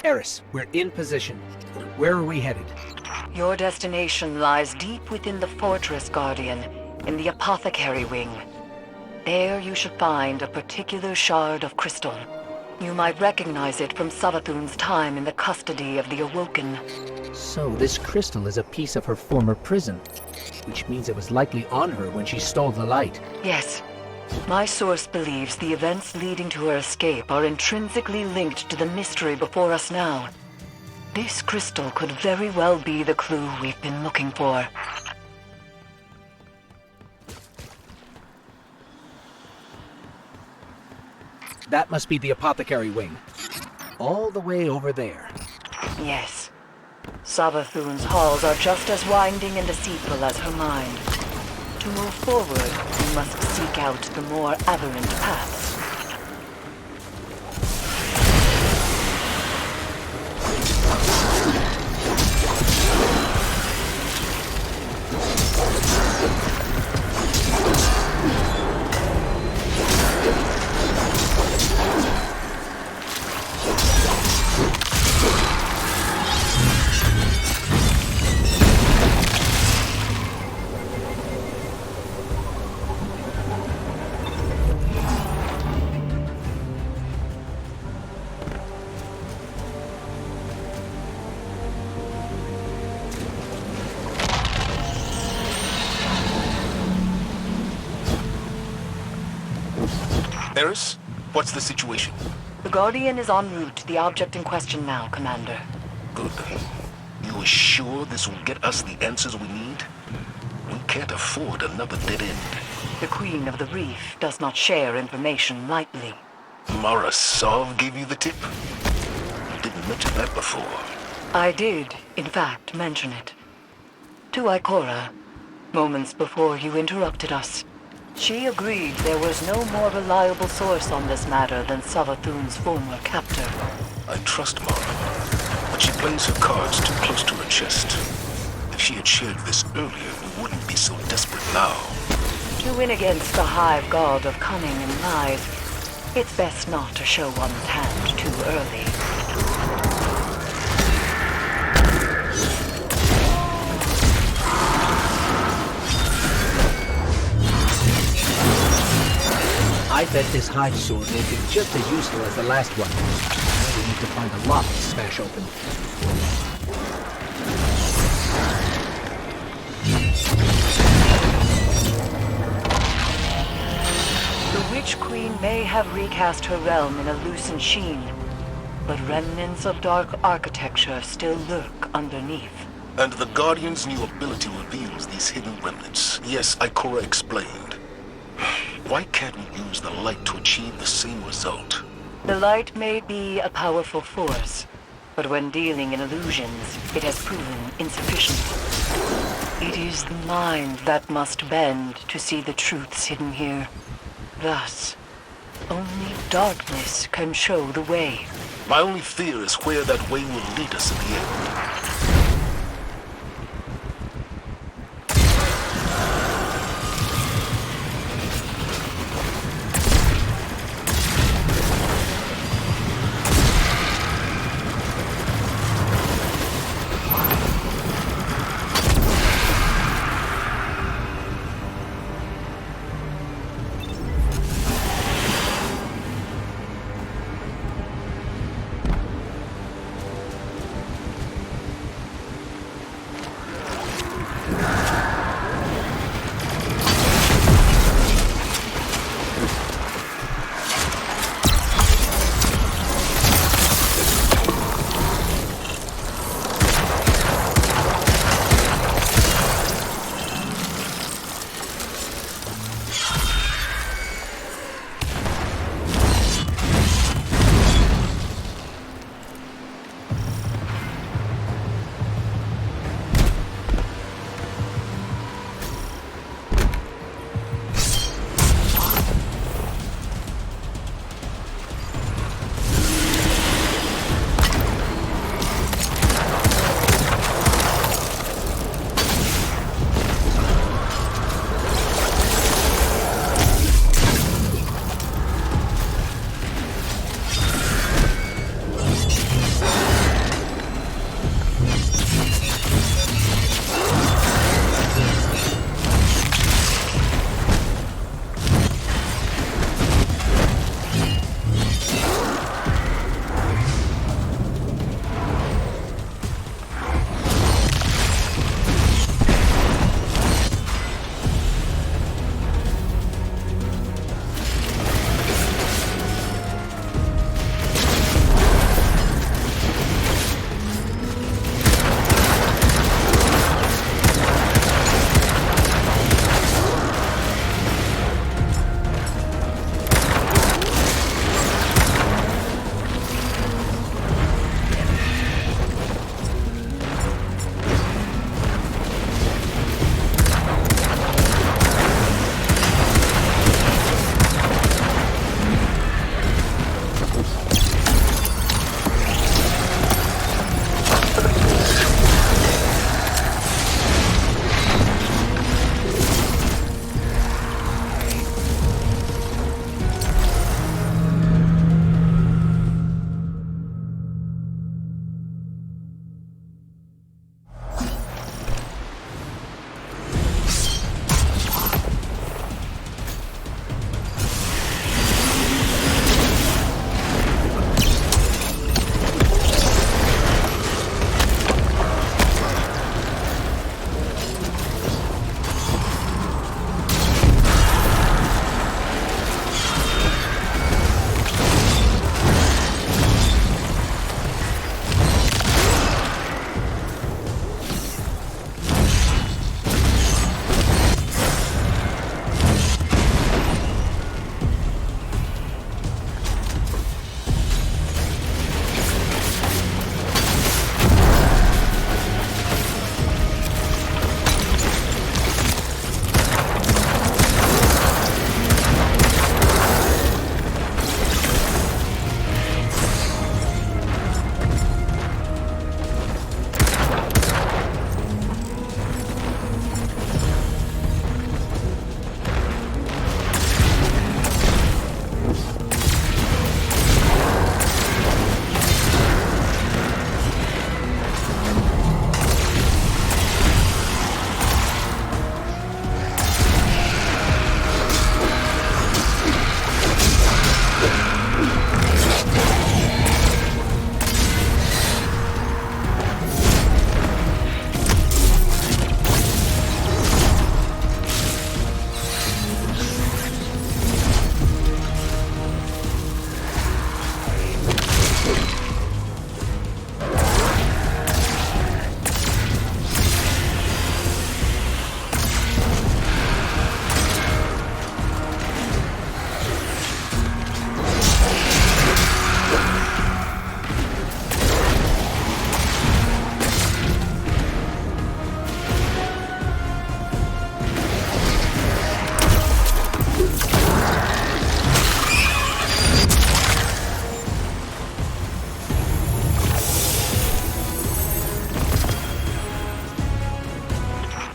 Eris, we're in position. Where are we headed? Your destination lies deep within the fortress, Guardian, in the Apothecary wing. There you should find a particular shard of crystal. You might recognize it from Savathûn's time in the custody of the Awoken. So this crystal is a piece of her former prison, which means it was likely on her when she stole the light. Yes. My source believes the events leading to her escape are intrinsically linked to the mystery before us now. This crystal could very well be the clue we've been looking for. That must be the Apothecary wing. All the way over there. Yes. Savathûn's halls are just as winding and deceitful as her mind. To move forward, we must seek out the more aberrant paths. Eris, what's the situation? The Guardian is en route to the object in question now, Commander. Good. You are sure this will get us the answers we need? We can't afford another dead end. The Queen of the Reef does not share information lightly. Mara Sov gave you the tip? You didn't mention that before. I did, in fact, mention it. To Ikora, moments before you interrupted us. She agreed there was no more reliable source on this matter than Savathûn's former captor. I trust Mara, but she plays her cards too close to her chest. If she had shared this earlier, we wouldn't be so desperate now. To win against the Hive god of cunning and lies, it's best not to show one's hand too early. I bet this Hive sword will be just as useful as the last one. Now we need to find a lock to smash open. The Witch Queen may have recast her realm in a lucent sheen, but remnants of dark architecture still lurk underneath. And the Guardian's new ability reveals these hidden remnants. Yes, Ikora explained. Why can't we use the light to achieve the same result? The light may be a powerful force, but when dealing in illusions, it has proven insufficient. It is the mind that must bend to see the truths hidden here. Thus, only darkness can show the way. My only fear is where that way will lead us in the end.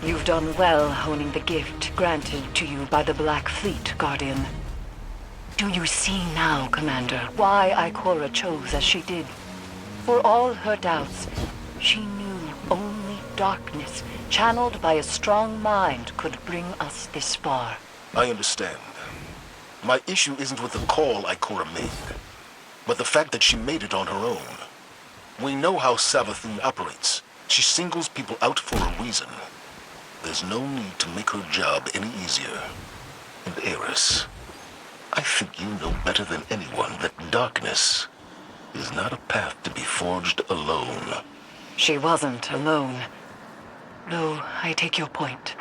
You've done well honing the gift granted to you by the Black Fleet, Guardian. Do you see now, Commander, why Ikora chose as she did? For all her doubts, she knew only darkness, channeled by a strong mind, could bring us this far. I understand. My issue isn't with the call Ikora made, but the fact that she made it on her own. We know how Savathûn operates. She singles people out for a reason. There's no need to make her job any easier. And Eris, I think you know better than anyone that darkness is not a path to be forged alone. She wasn't alone. Though I take your point.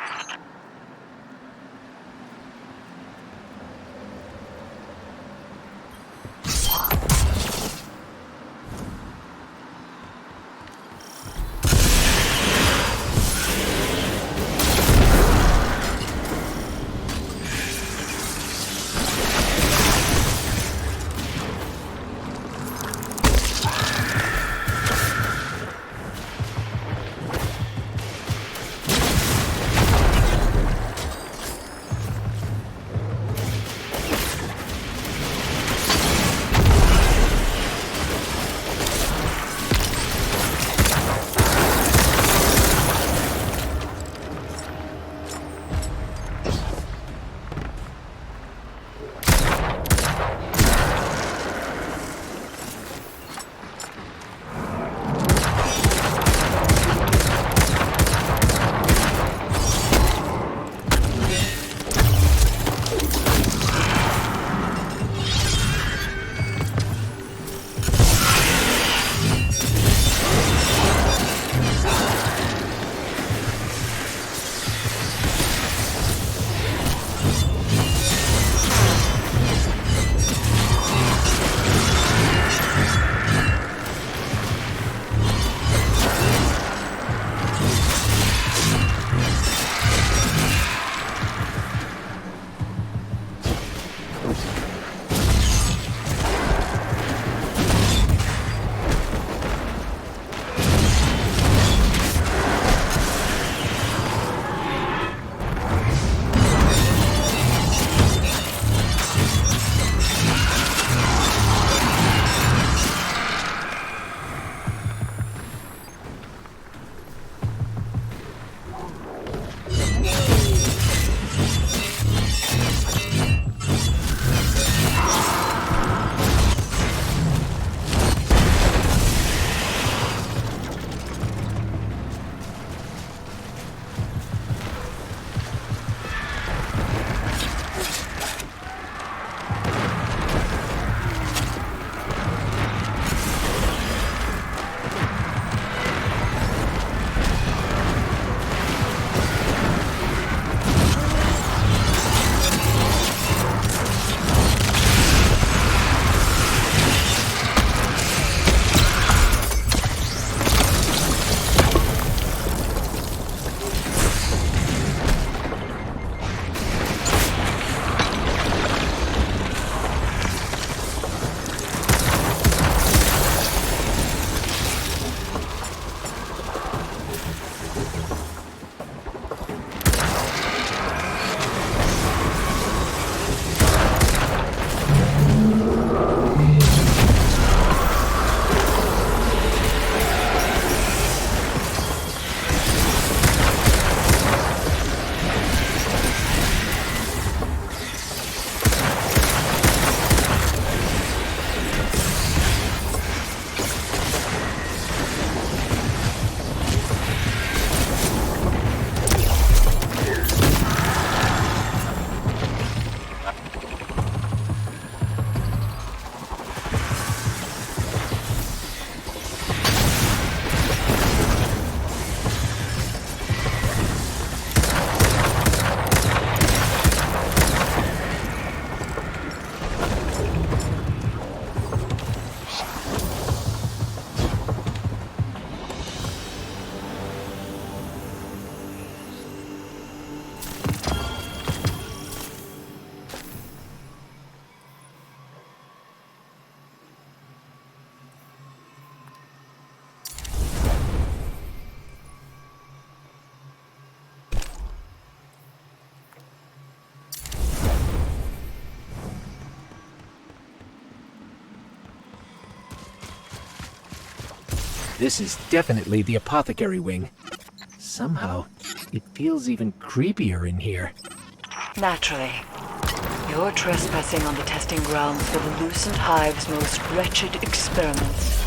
This is definitely the apothecary wing. Somehow, it feels even creepier in here. Naturally. You're trespassing on the testing grounds for the Lucent Hive's most wretched experiments.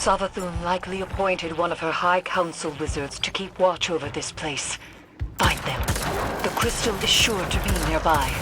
Savathûn likely appointed one of her High Council wizards to keep watch over this place. Find them. The crystal is sure to be nearby.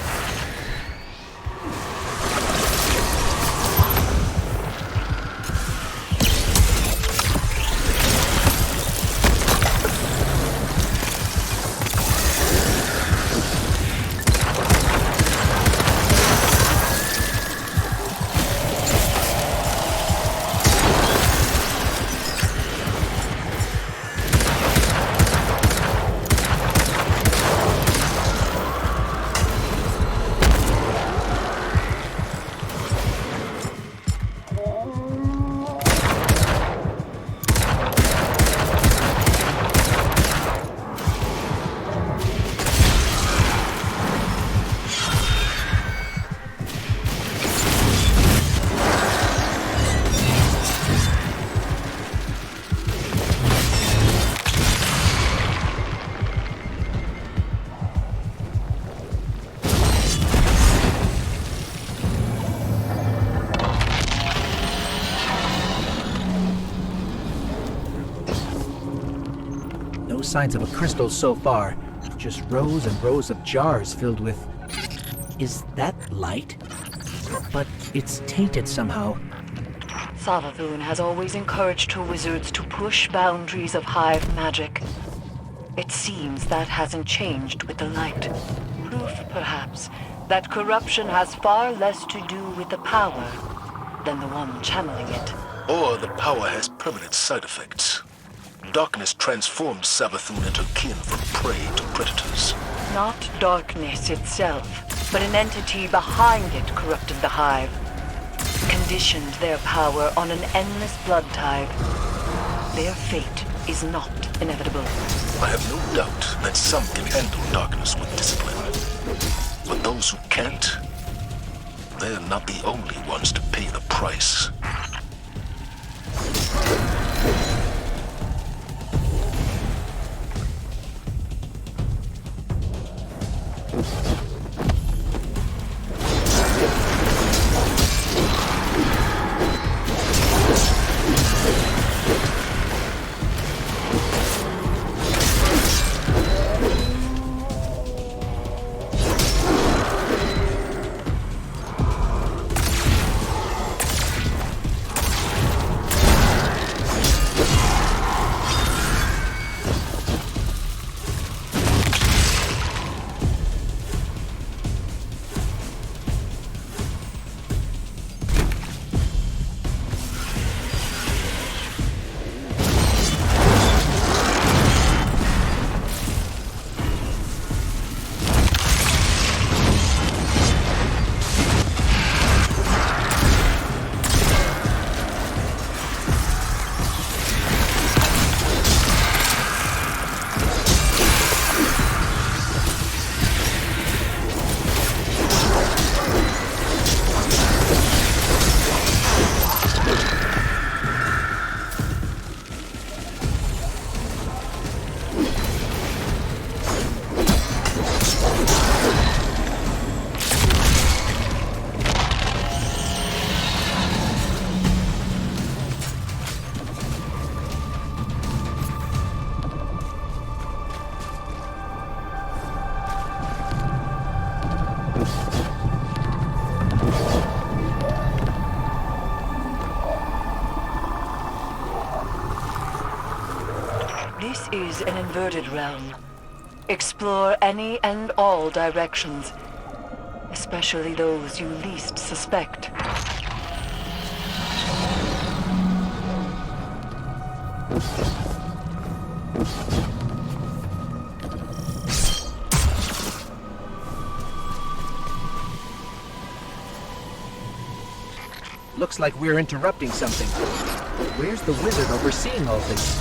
No signs of a crystal so far, just rows and rows of jars filled with... Is that light? But it's tainted somehow. Savathûn has always encouraged her wizards to push boundaries of Hive magic. It seems that hasn't changed with the light. Proof, perhaps, that corruption has far less to do with the power than the one channeling it. Or the power has permanent side effects. Darkness transforms Savathûn into kin from prey to predators. Not darkness itself, but an entity behind it corrupted the Hive. Conditioned their power on an endless blood tide. Their fate is not inevitable. I have no doubt that some can handle darkness with discipline. But those who can't, they're not the only ones to pay the price. This is an inverted realm. Explore any and all directions, especially those you least suspect. Looks like we're interrupting something. Where's the wizard overseeing all this?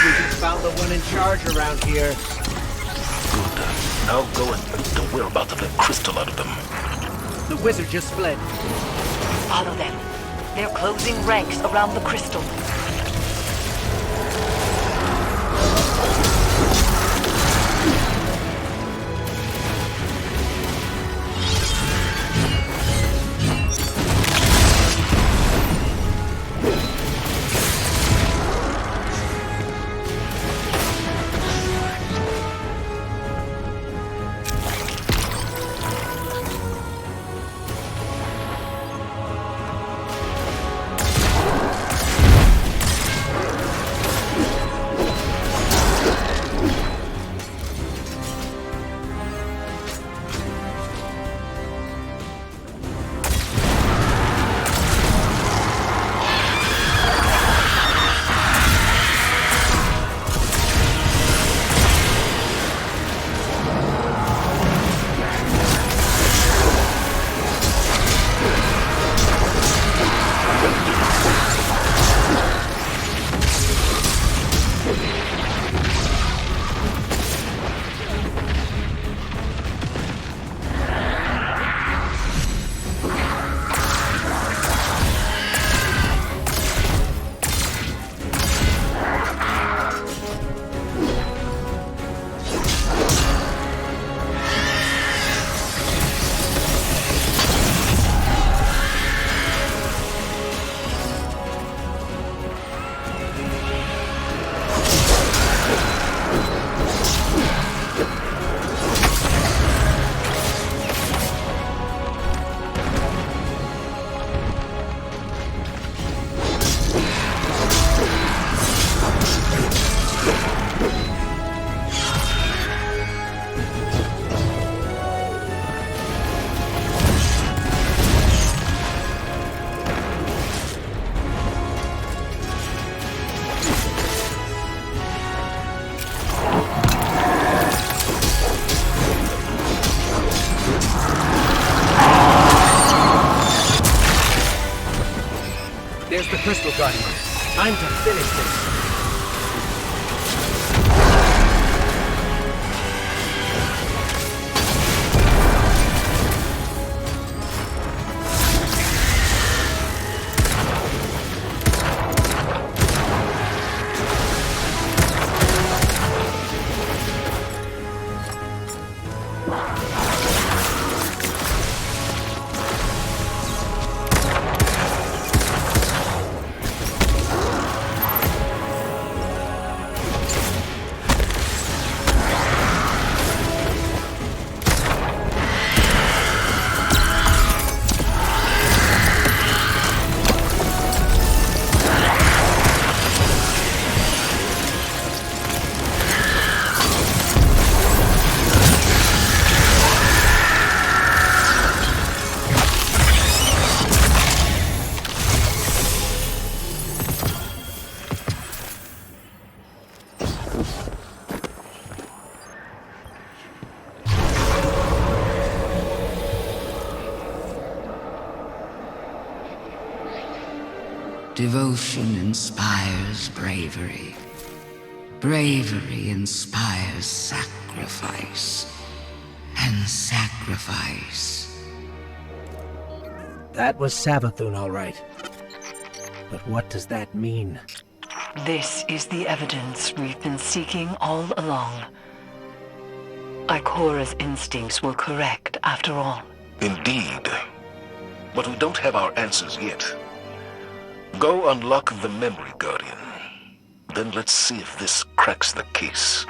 We just found the one in charge around here. Good. Now go and beat the whereabouts of that crystal out of them. The wizard just fled. Follow them. They're closing ranks around the crystal. There's the crystal guardian. Time to finish this. Devotion inspires bravery. Bravery inspires sacrifice. And sacrifice. That was Savathûn, all right. But what does that mean? This is the evidence we've been seeking all along. Ikora's instincts were correct, after all. Indeed. But we don't have our answers yet. Go unlock the memory guardian. Then let's see if this cracks the case.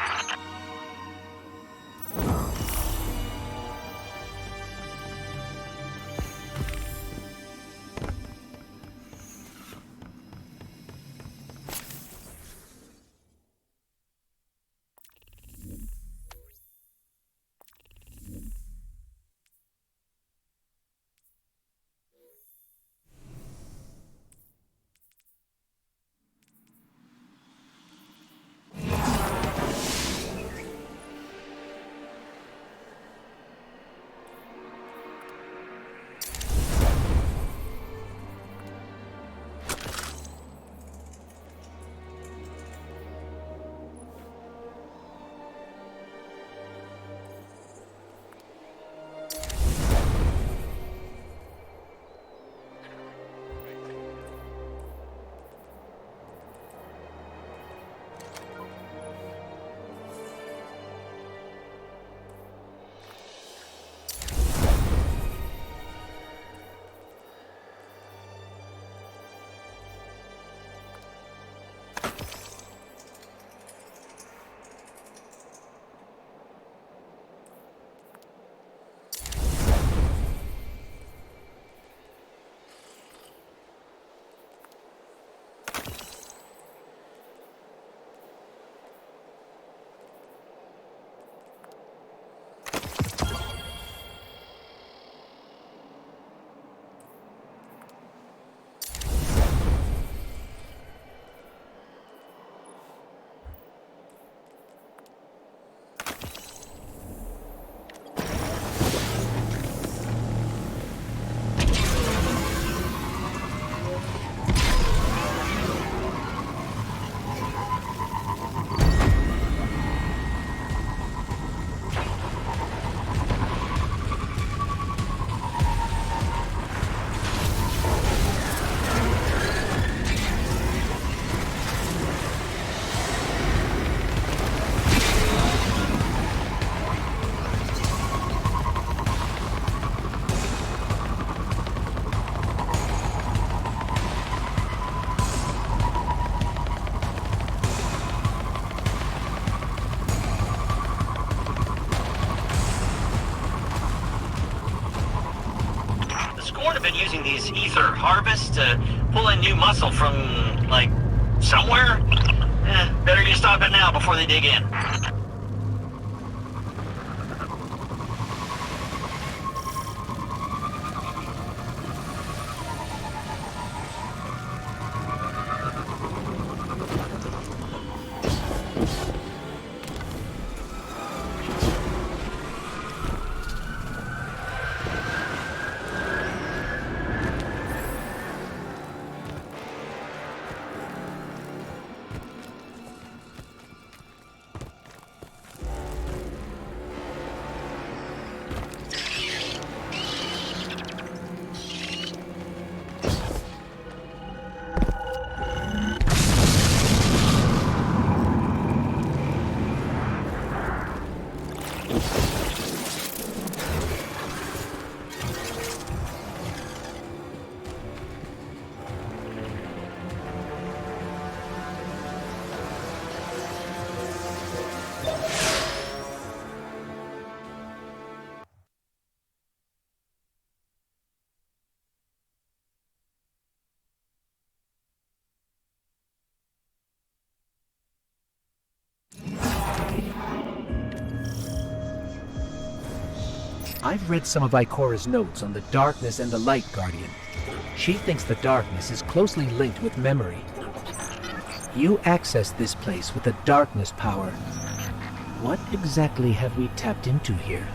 sworn to been using these ether harvests to pull in new muscle from, like, somewhere. Better you stop it now before they dig in. I've read some of Ikora's notes on the darkness and the light, Guardian. She thinks the darkness is closely linked with memory. You accessed this place with the darkness power. What exactly have we tapped into here?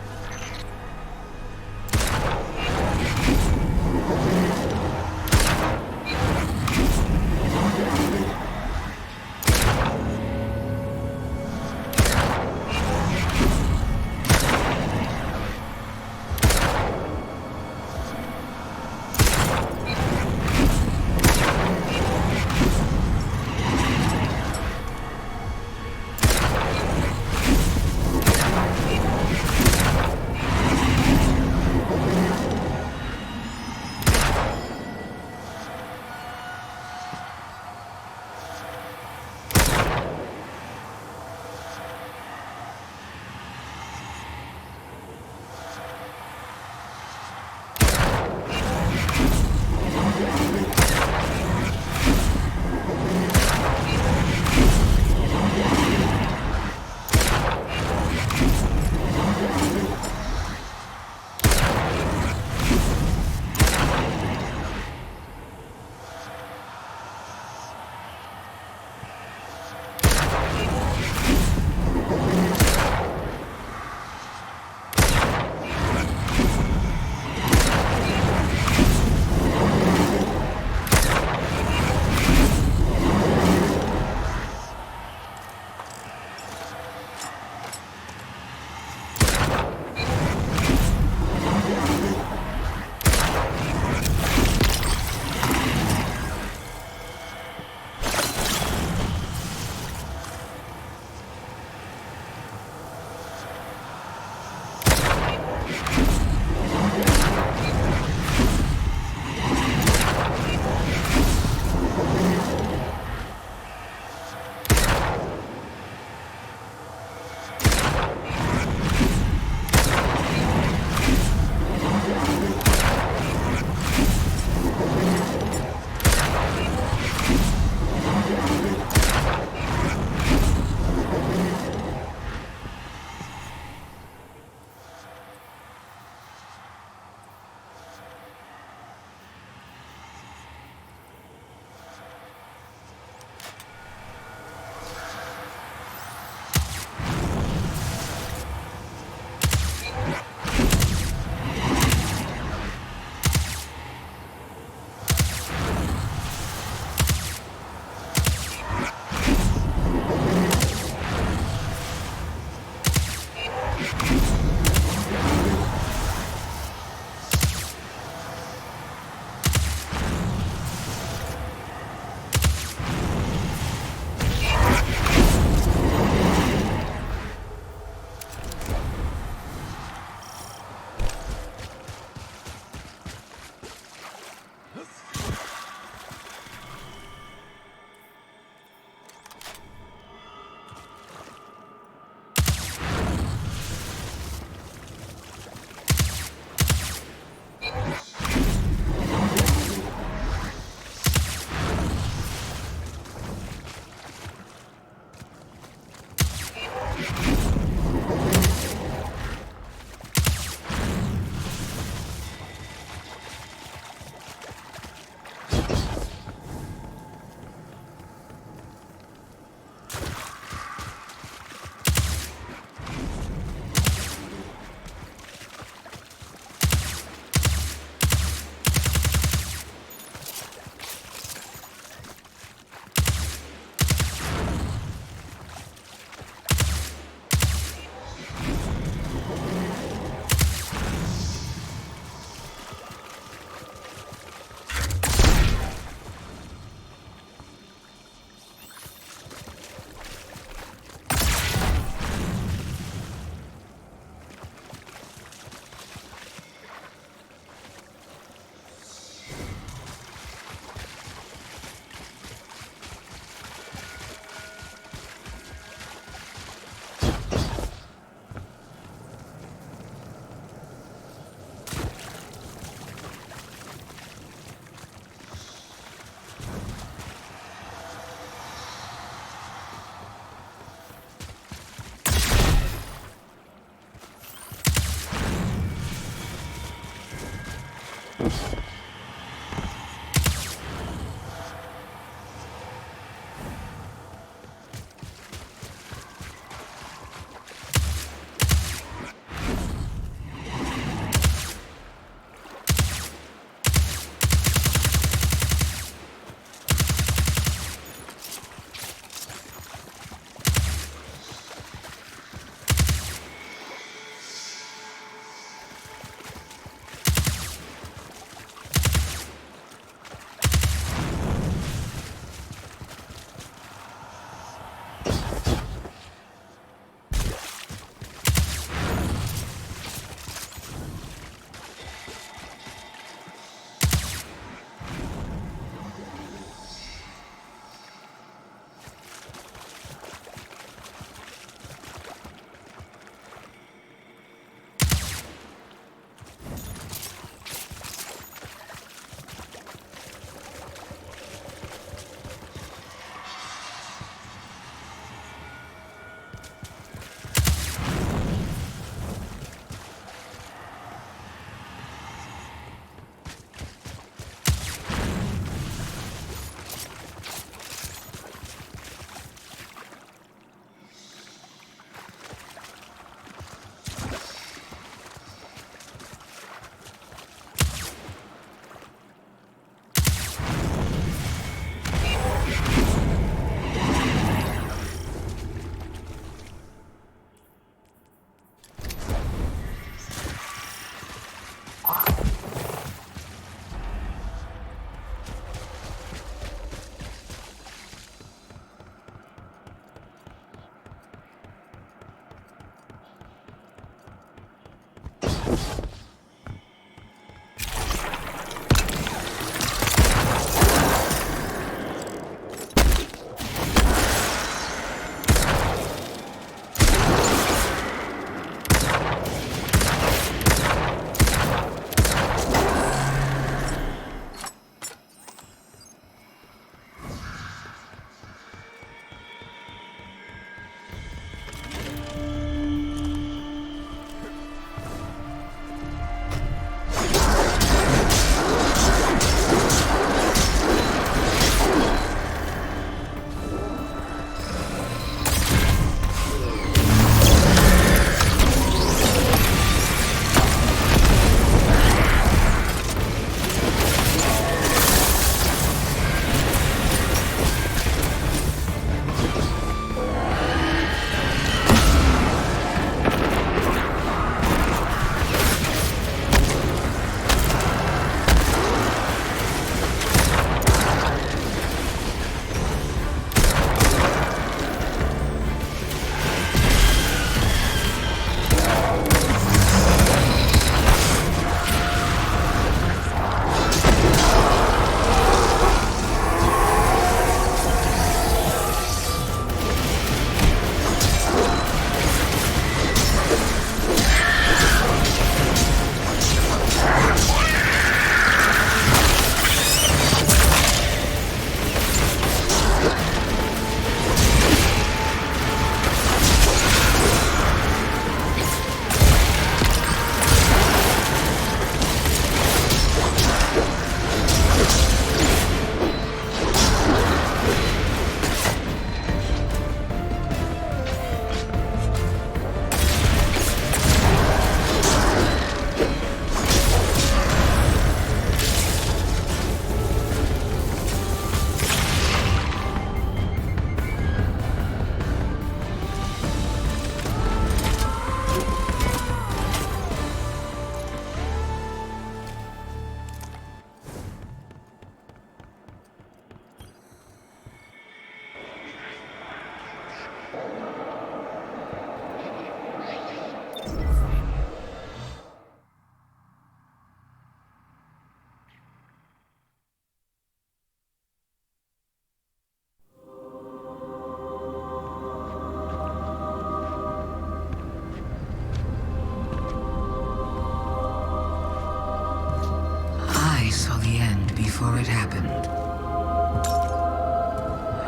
before it happened.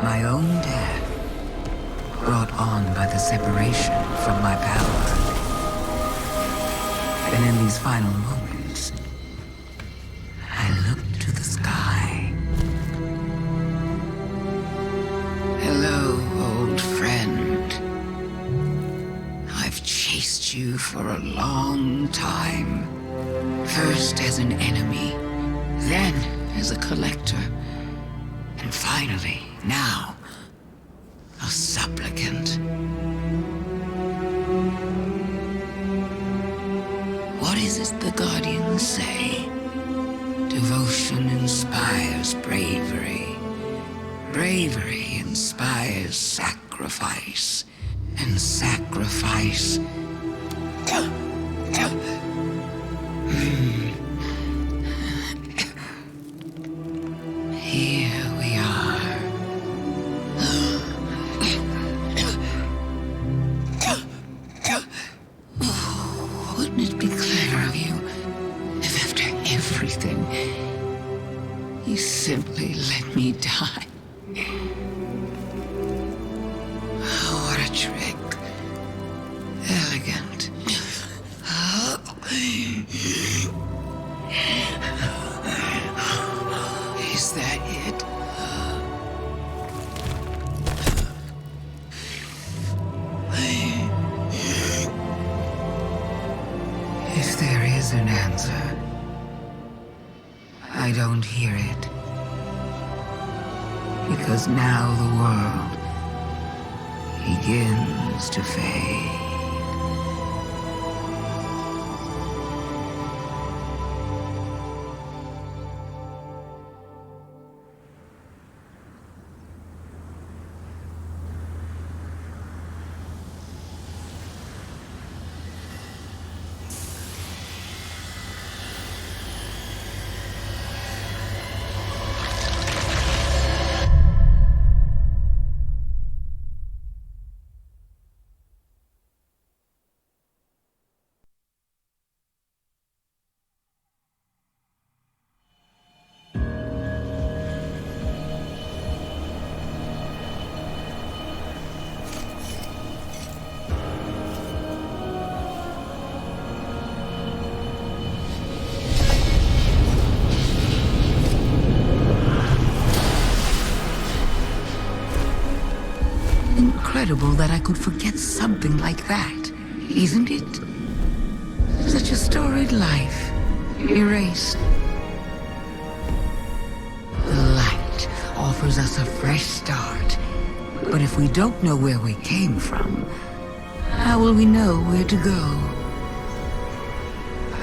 My own death, brought on by the separation from my power. And in these final moments, a long time. First as an enemy, then as a collector, and finally, now, a supplicant. What is it the Guardians say? Devotion inspires bravery. Bravery inspires sacrifice. And sacrifice... Here we are. Wouldn't it be clever of you if after everything you simply let me die? What a trick. Elegant. Is that it? If there is an answer, I don't hear it. Because now the world begins to fade. Incredible that I could forget something like that, isn't it? Such a storied life, erased. The light offers us a fresh start, but if we don't know where we came from, how will we know where to go?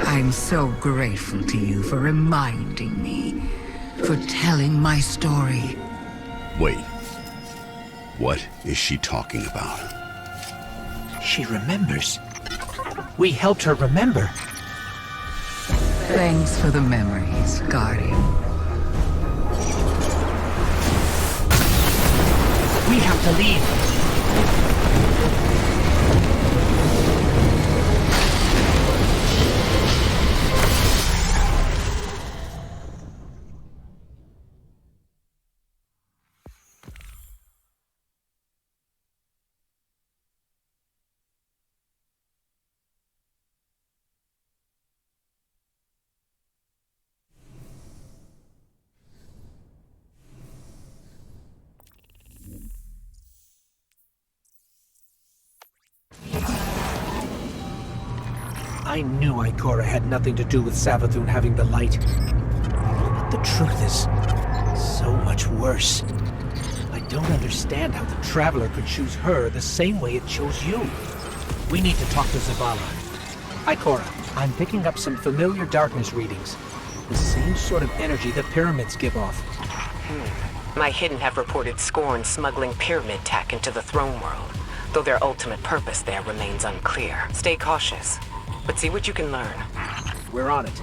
I'm so grateful to you for reminding me, for telling my story. Wait. What is she talking about? She remembers. We helped her remember. Thanks for the memories, Guardian. We have to leave. I knew Ikora had nothing to do with Savathûn having the light. But the truth is so much worse. I don't understand how the Traveler could choose her the same way it chose you. We need to talk to Zavala. Ikora, I'm picking up some familiar darkness readings. The same sort of energy the pyramids give off. My Hidden have reported Scorn smuggling pyramid tech into the throne world, though their ultimate purpose there remains unclear. Stay cautious, but see what you can learn. We're on it.